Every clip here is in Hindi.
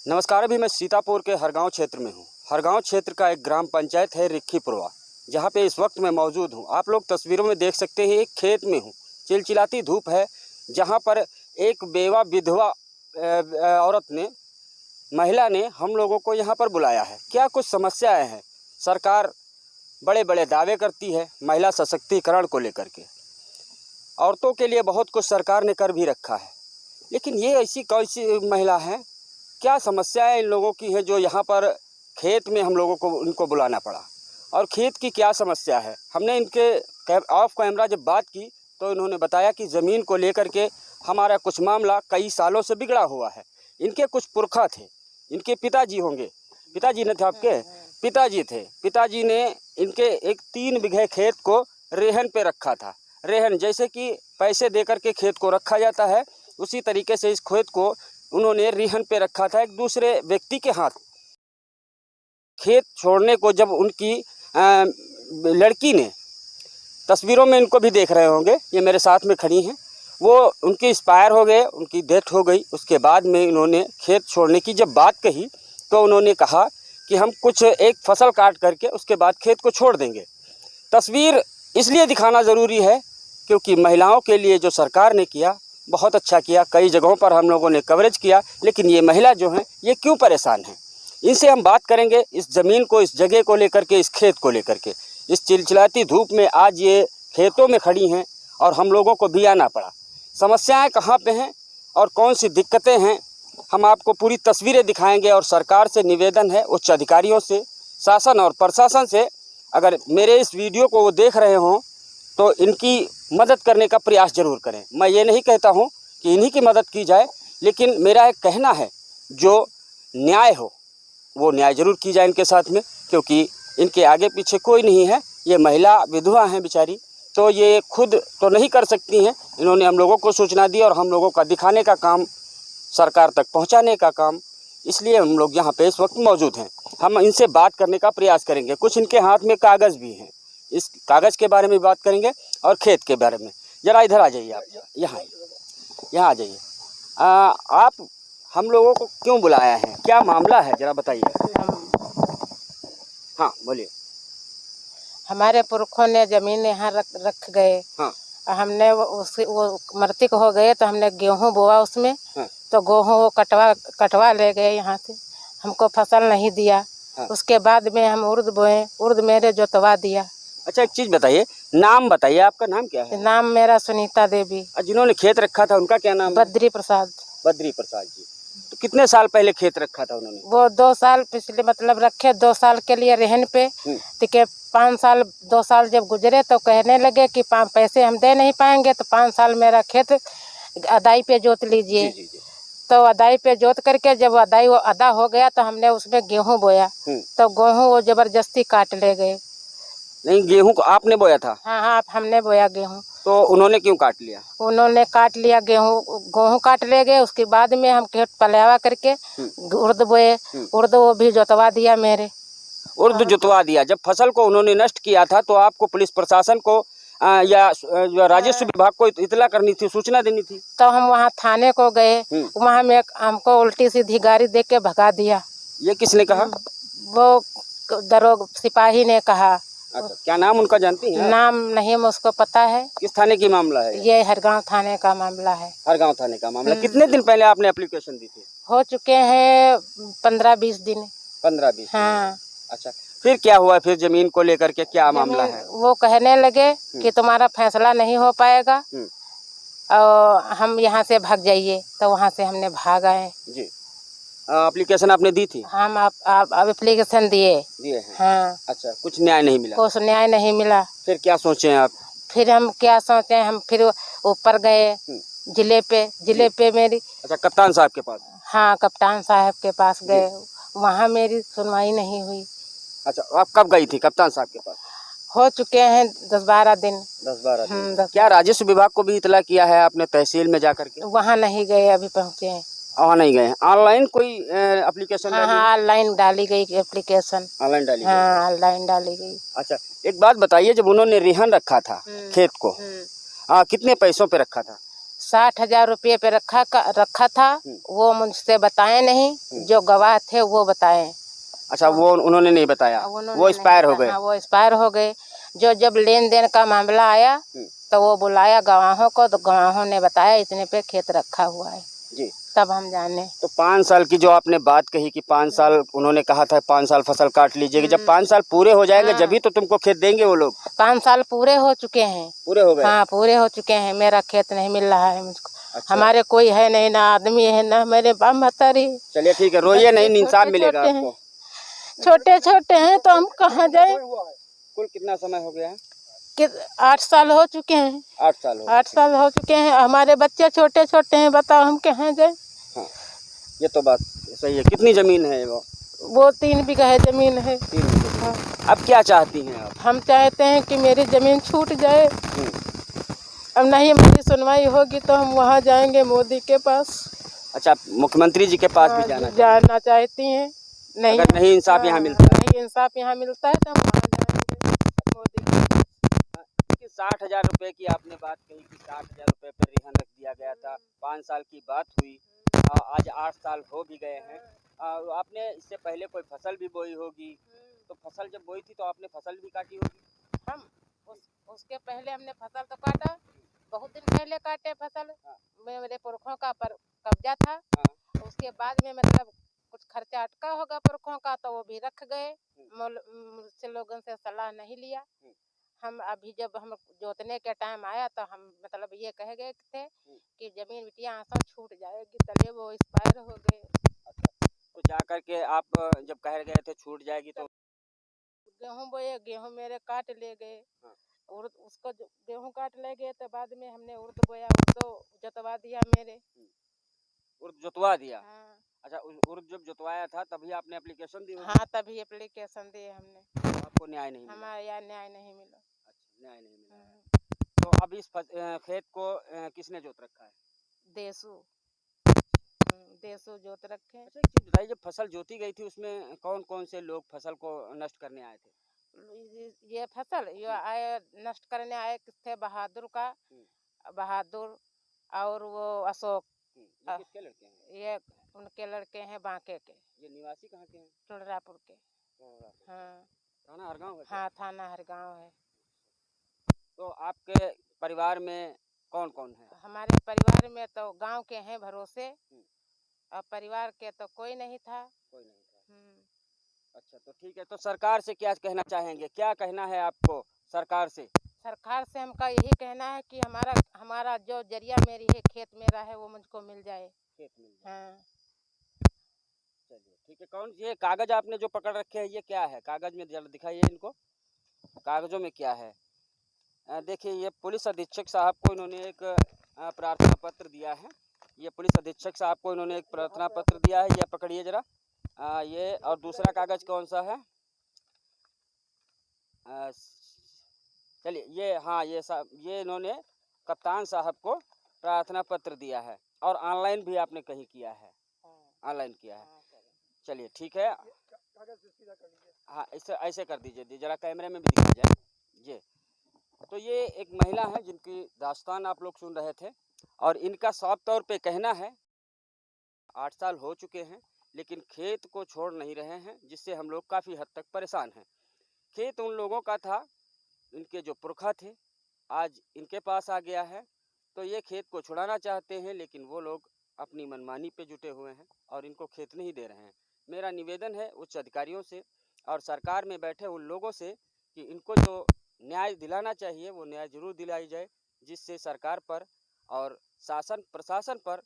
नमस्कार। अभी मैं सीतापुर के हरगांव क्षेत्र में हूँ। हरगांव क्षेत्र का एक ग्राम पंचायत है रिक्खीपुरवा, जहाँ पे इस वक्त मैं मौजूद हूँ। आप लोग तस्वीरों में देख सकते हैं, एक खेत में हूँ। चिलचिलाती धूप है, जहाँ पर एक बेवा विधवा औरत ने, महिला ने हम लोगों को यहाँ पर बुलाया है। क्या कुछ समस्याएं हैं? सरकार बड़े बड़े दावे करती है महिला सशक्तिकरण को लेकर के, औरतों के लिए बहुत कुछ सरकार ने कर भी रखा है, लेकिन ये ऐसी कौन सी महिला है? क्या समस्याएं इन लोगों की है जो यहाँ पर खेत में हम लोगों को इनको बुलाना पड़ा? और खेत की क्या समस्या है? हमने इनके ऑफ कैमरा जब बात की तो इन्होंने बताया कि ज़मीन को लेकर के हमारा कुछ मामला कई सालों से बिगड़ा हुआ है। इनके कुछ पुरखा थे, इनके पिताजी होंगे, पिताजी ने थे आपके पिताजी थे, पिताजी ने इनके एक 3 बीघे खेत को रेहन पे रखा था। रेहन जैसे कि पैसे दे करके खेत को रखा जाता है, उसी तरीके से इस खेत को उन्होंने रेहन पे रखा था एक दूसरे व्यक्ति के हाथ। खेत छोड़ने को जब उनकी लड़की ने, तस्वीरों में इनको भी देख रहे होंगे, ये मेरे साथ में खड़ी हैं, वो उनकी एक्सपायर हो गए, उनकी डेथ हो गई। उसके बाद में इन्होंने खेत छोड़ने की जब बात कही तो उन्होंने कहा कि हम कुछ एक फसल काट करके उसके बाद खेत को छोड़ देंगे। तस्वीर इसलिए दिखाना ज़रूरी है क्योंकि महिलाओं के लिए जो सरकार ने किया बहुत अच्छा किया। कई जगहों पर हम लोगों ने कवरेज किया, लेकिन ये महिला जो हैं ये क्यों परेशान हैं, इनसे हम बात करेंगे। इस ज़मीन को, इस जगह को लेकर के, इस खेत को लेकर के, इस चिलचिलाती धूप में आज ये खेतों में खड़ी हैं और हम लोगों को भी आना पड़ा। समस्याएं कहाँ पे हैं और कौन सी दिक्कतें हैं, हम आपको पूरी तस्वीरें दिखाएंगे। और सरकार से निवेदन है, उच्च अधिकारियों से, शासन और प्रशासन से, अगर मेरे इस वीडियो को वो देख रहे हों तो इनकी मदद करने का प्रयास जरूर करें। मैं ये नहीं कहता हूँ कि इन्हीं की मदद की जाए, लेकिन मेरा एक कहना है जो न्याय हो वो न्याय जरूर की जाए इनके साथ में, क्योंकि इनके आगे पीछे कोई नहीं है। ये महिला विधवा हैं बेचारी, तो ये खुद तो नहीं कर सकती हैं। इन्होंने हम लोगों को सूचना दी और हम लोगों का दिखाने का काम, सरकार तक पहुँचाने का काम, इसलिए हम लोग यहाँ पे इस वक्त मौजूद हैं। हम इनसे बात करने का प्रयास करेंगे। कुछ इनके हाथ में कागज़ भी हैं, इस कागज़ के बारे में बात करेंगे और खेत के बारे में। ज़रा इधर आ जाइए, आप यहाँ आ जाइए। आप हम लोगों को क्यों बुलाया है, क्या मामला है, ज़रा बताइए। हाँ बोलिए। हमारे पुरखों ने ज़मीन यहाँ रख गए। हाँ। हमने वो मृतक हो गए तो हमने गेहूँ बोआ उसमें। हाँ। तो गेहूँ वो कटवा ले गए यहाँ से, हमको फसल नहीं दिया। हाँ। उसके बाद में हम उर्द बोए, उर्द मेरे जोतवा दिया। अच्छा, एक चीज़ बताइए, नाम बताइए, आपका नाम क्या है? नाम मेरा सुनीता देवी। जिन्होंने खेत रखा था उनका क्या नाम है? बद्री प्रसाद। बद्री प्रसाद जी। तो कितने साल पहले खेत रखा था उन्होंने? वो 2 साल पिछले मतलब रखे, 2 साल के लिए रहन पे। ठीक 5 साल, 2 साल जब गुजरे तो कहने लगे कि पैसे हम दे नहीं पाएंगे, तो 5 साल मेरा खेत अदाई पे जोत लीजिए। तो अदाई पे जोत करके जब अदाई वो अदा हो गया तो हमने उसमें गेहूँ बोया। तो गेहूँ वो जबरदस्ती काट ले गए। नहीं, गेहूँ को आपने बोया था? हाँ, हमने बोया गेहूँ। तो उन्होंने क्यों काट लिया? उन्होंने काट लिया, गेहूँ काट ले गए। उसके बाद में हम खेत पलावा करके उर्द बोए, उर्द वो भी जोतवा दिया मेरे। उर्द जोतवा दिया। जब फसल को उन्होंने नष्ट किया था तो आपको पुलिस प्रशासन को या राजस्व विभाग को इतला करनी थी, सूचना देनी थी। तो हम वहाँ थाने को गए, वहाँ में हमको उल्टी सीधी गाड़ी दे के भगा दिया। ये किसने कहा? वो दरोगा सिपाही ने कहा। अच्छा, क्या नाम उनका जानती हैं? नाम नहीं मुझको पता है। किस थाने की मामला है? ये हरगांव थाने का मामला है। हरगांव थाने का मामला। कितने दिन पहले आपने एप्लीकेशन दी थी? हो चुके हैं 15-20 दिन। 15-20? हाँ। अच्छा, फिर क्या हुआ? फिर जमीन को लेकर के क्या मामला है? वो कहने लगे कि तुम्हारा फैसला नहीं हो पाएगा और हम यहाँ से भाग जाइए। तो वहाँ से हमने भाग आए जी। एप्लीकेशन आपने दी थी? हम आप एप्लीकेशन दिए हैं? हाँ। अच्छा, कुछ न्याय नहीं मिला? कुछ न्याय नहीं मिला। फिर क्या सोचे आप? फिर हम क्या सोचे, हम फिर ऊपर गए जिले पे मेरी। अच्छा, कप्तान साहब के पास? हाँ, कप्तान साहब के पास गए, वहाँ मेरी सुनवाई नहीं हुई। अच्छा, आप कब गई थी कप्तान साहब के पास? हो चुके हैं 10-12 दिन। 10-12 दिन। क्या राजस्व विभाग को भी इतला किया है आपने, तहसील में जा करके? वहाँ नहीं गए, अभी पहुँचे हैं। वहाँ नहीं गए? ऑनलाइन कोई एप्लीकेशन? हाँ, ऑनलाइन डाली गई एप्लीकेशन। ऑनलाइन डाली? हाँ, ऑनलाइन डाली गई। अच्छा, एक बात बताइए, जब उन्होंने रेहन रखा था खेत को, कितने पैसों पे रखा था? 60,000 रुपये पे रखा था। वो मुझसे बताए नहीं, जो गवाह थे वो बताए। अच्छा, वो उन्होंने नहीं बताया, वो एक्सपायर हो गए। हाँ, वो एक्सपायर हो गए। जो जब लेन देन का मामला आया तो वो बुलाया गवाहों को, तो गवाहों ने बताया इतने पे खेत रखा हुआ है जी। तब हम जाने। तो 5 साल की जो आपने बात कही कि 5 साल उन्होंने कहा था 5 साल फसल काट लीजिएगा, जब 5 साल पूरे हो जाएंगे जब ही तो तुमको खेत देंगे वो लोग। 5 साल पूरे हो चुके हैं। पूरे हो गए? हाँ, पूरे हो चुके हैं। मेरा खेत नहीं मिल रहा है मुझको। अच्छा। हमारे कोई है नहीं, ना आदमी है, ना मेरे बाप महतारी। चलिए ठीक है, रोइए नहीं, इंसाफ मिलेगा आपको। छोटे छोटे हैं तो हम कहाँ जाए। कुल कितना समय हो गया है? 8 साल हो चुके हैं। 8 साल हो 8 साल हो चुके हैं। हमारे बच्चे छोटे छोटे हैं, बताओ हम कहाँ जाए। हाँ, ये तो बात सही है। कितनी जमीन है वो 3 बीघा है जमीन है। 3 बीघा। हाँ। अब क्या चाहती हैं आप? हम चाहते हैं कि मेरी जमीन छूट जाए। अब नहीं हमारी सुनवाई होगी तो हम वहाँ जाएंगे मोदी के पास। अच्छा, मुख्यमंत्री जी के पास भी जाना चाहती हैं। नहीं, अगर नहीं इंसाफ यहाँ मिलता है, नहीं इंसाफ यहाँ मिलता है तो हम वहाँ जाएंगे मोदी के पास। 60,000 रुपए की आपने बात कही कि 60,000 रुपए पर रिहान रख दिया गया था। 5 साल की बात हुई, आज 8 साल हो भी गए हैं। आपने इससे पहले कोई फसल भी बोई होगी, तो फसल जब बोई थी तो आपने फसल भी काटी होगी। हम उसके पहले हमने फसल तो काटा, बहुत दिन पहले काटे फसल। मेरे पुरखों का कब्जा था। उसके बाद में मतलब कुछ खर्चा अटका होगा पुरखों का, तो वो भी रख गए। मुझसे लोगों से सलाह नहीं लिया। हम अभी जब हम जोतने के टाइम आया तो हम मतलब ये कह गए थे कि जमीन बिटिया आंसू छूट जाएगी, तले वो एक्सपायर हो गए। अच्छा, तो जा कर के आप जब कह गए थे छूट जाएगी तो गेहूं बोए, गेहूं मेरे काट ले गए। उर्द उसको गेहूं काट ले गए तो बाद में हमने उर्द बोया, उर्द जोतवा दिया मेरे। उर्द जोतवा दिया? हाँ। अच्छा, उर्द जब जोतवाया था तभी आपने एप्लीकेशन दी होगी? हाँ, तभी एप्लीकेशन दिए हमने। आपको न्याय नहीं मिला? हमारे यहाँ न्याय नहीं मिला। अच्छा, न्याय नहीं मिला। तो अब इस खेत को किसने जोत रखा है? देसू जोत रखे। अच्छा, एक चीज बताइए, जब फसल जोती गई थी उसमें कौन कौन से लोग फसल को नष्ट करने आए थे? ये फसल ये आए नष्ट करने आए थे बहादुर और वो अशोक। ये किसके लड़के हैं? ये उनके लड़के हैं बांके के। ये निवासी कहाँ के हैं? टुंडरापुर के। हाँ, थाना हरगांव है? हाँ, थाना हरगांव है। तो आपके परिवार में कौन कौन है? हमारे परिवार में तो गांव के हैं भरोसे, और परिवार के तो कोई नहीं था। कोई नहीं था। अच्छा, तो ठीक है, तो सरकार से क्या कहना चाहेंगे? क्या कहना है आपको सरकार से? सरकार से हमका यही कहना है कि हमारा जो जरिया मेरी है, खेत मेरा है, वो मुझको मिल जाए। खेत मिल जाए। हाँ। चलिए ठीक है। कौन ये कागज आपने जो पकड़ रखे हैं ये क्या है? कागज में जरा दिखाइए इनको, कागजों में क्या है? देखिए, ये पुलिस अधीक्षक साहब को इन्होंने एक प्रार्थना पत्र दिया है। ये पुलिस अधीक्षक साहब को इन्होंने एक प्रार्थना पत्र दिया है। ये पकड़िए जरा। ये और दूसरा कागज कौन सा है? चलिए, ये हाँ, ये इन्होंने कप्तान साहब को प्रार्थना पत्र दिया है, और ऑनलाइन भी आपने कहीं किया है? ऑनलाइन किया है। चलिए ठीक है। हाँ, ऐसे ऐसे कर दीजिए, जरा कैमरे में भी दिखा जाए। ये तो ये एक महिला है जिनकी दास्तान आप लोग सुन रहे थे, और इनका साफ तौर पे कहना है 8 साल हो चुके हैं लेकिन खेत को छोड़ नहीं रहे हैं, जिससे हम लोग काफ़ी हद तक परेशान हैं। खेत उन लोगों का था, इनके जो पुरखा थे, आज इनके पास आ गया है, तो ये खेत को छुड़ाना चाहते हैं, लेकिन वो लोग अपनी मनमानी पे जुटे हुए हैं और इनको खेत नहीं दे रहे हैं। मेरा निवेदन है उच्च अधिकारियों से और सरकार में बैठे उन लोगों से कि इनको जो न्याय दिलाना चाहिए वो न्याय जरूर दिलाई जाए, जिससे सरकार पर और शासन प्रशासन पर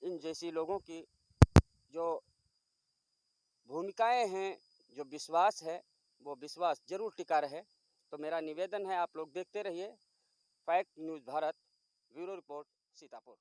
इन जैसी लोगों की जो भूमिकाएं हैं, जो विश्वास है, वो विश्वास जरूर टिका रहे। तो मेरा निवेदन है, आप लोग देखते रहिए fact news Bharat, bureau report, Sitapur.